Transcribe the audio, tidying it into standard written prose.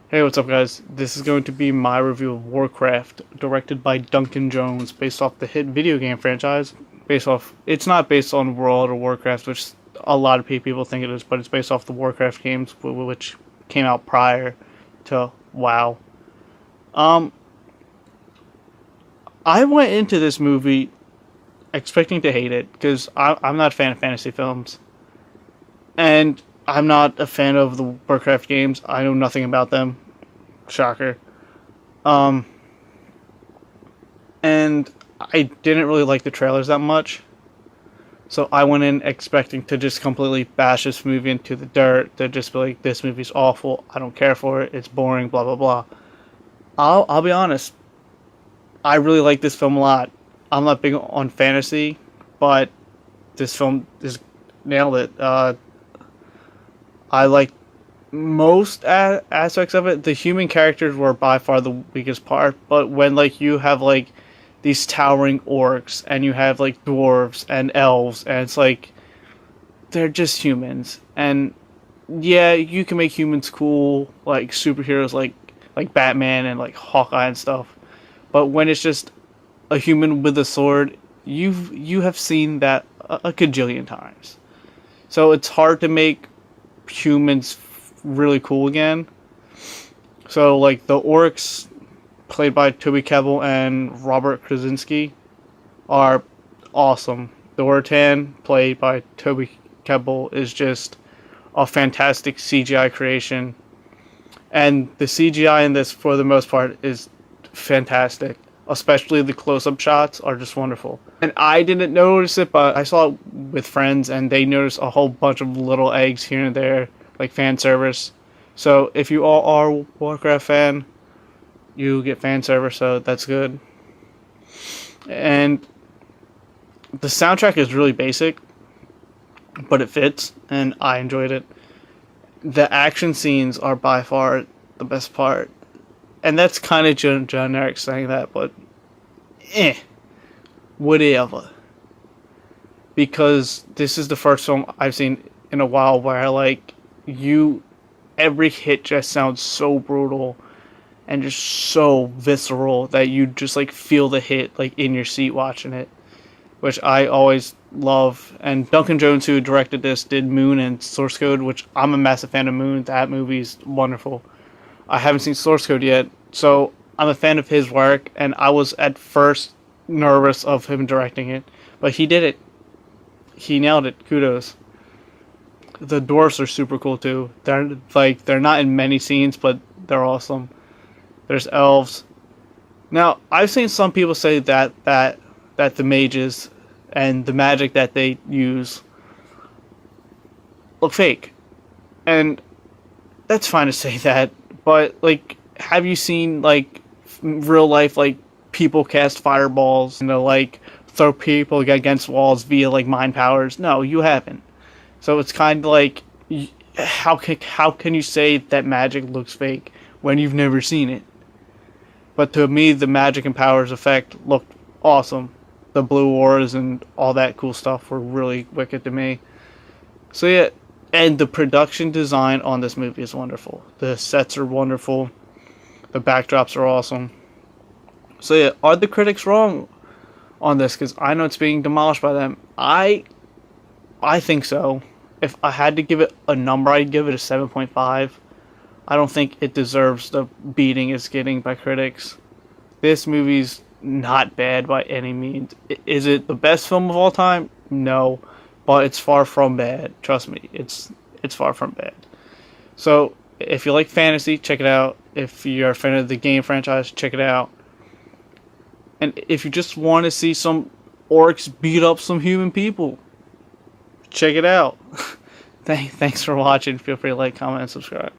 Hey, what's up, guys? This is going to be my review of Warcraft, directed by Duncan Jones, based off the hit video game franchise. It's not based on World or Warcraft, which a lot of people think it is, but it's based off the Warcraft games, which came out prior to WoW. Um, I went into this movie expecting to hate it because I'm not a fan of fantasy films, and I'm not a fan of the Warcraft games. I know nothing about them. Shocker. Um, and I didn't really like the trailers that much. So I went in expecting to just completely bash this movie into the dirt. To just be like, this movie's awful. I don't care for it. It's boring. Blah blah blah. I'll be honest. I really like this film a lot. I'm not big on fantasy, but this film is nailed it. I like most aspects of it. The human characters were by far the weakest part, but when like you have like these towering orcs and you have like dwarves and elves, and it's like they're just humans, and yeah, you can make humans cool like superheroes like Batman and like Hawkeye and stuff, but when it's just a human with a sword, you have seen that a gajillion times. So it's hard to make humans really cool again. So like the orcs, played by Toby Kebbell and Robert Krasinski, are awesome. The Ortan, played by Toby Kebbell, is just a fantastic CGI creation, and the CGI in this, for the most part, is fantastic. Especially the close-up shots are just wonderful. And I didn't notice it, but I saw it with friends, and they noticed a whole bunch of little eggs here and there, like fan service. So if you all are a Warcraft fan, you get fan service, so that's good. And the soundtrack is really basic, but it fits, and I enjoyed it. The action scenes are by far the best part. And that's kind of generic saying that, but whatever. Because this is the first film I've seen in a while where every hit just sounds so brutal and just so visceral that you just like feel the hit like in your seat watching it, which I always love. And Duncan Jones, who directed this, did Moon and Source Code, which I'm a massive fan of Moon. That movie's wonderful. I haven't seen Source Code yet, so I'm a fan of his work, and I was at first nervous of him directing it, but he did it. He nailed it. Kudos. The dwarfs are super cool too. They're not in many scenes, but they're awesome. There's elves. Now, I've seen some people say that the mages and the magic that they use look fake, and that's fine to say that. But like, have you seen like real life like people cast fireballs and like throw people against walls via like mind powers? No, you haven't. So it's kind of like, how can you say that magic looks fake when you've never seen it? But to me, the magic and powers effect looked awesome. The blue wars and all that cool stuff were really wicked to me. So yeah. And the production design on this movie is wonderful. The sets are wonderful. The backdrops are awesome. So yeah, are the critics wrong on this? Because I know it's being demolished by them. I think so. If I had to give it a number, I'd give it a 7.5. I don't think it deserves the beating it's getting by critics. This movie's not bad by any means. Is it the best film of all time? No. But it's far from bad. Trust me, it's far from bad. So if you like fantasy, check it out. If you're a fan of the game franchise, check it out. And if you just want to see some orcs beat up some human people, check it out. Thanks for watching. Feel free to like, comment, and subscribe.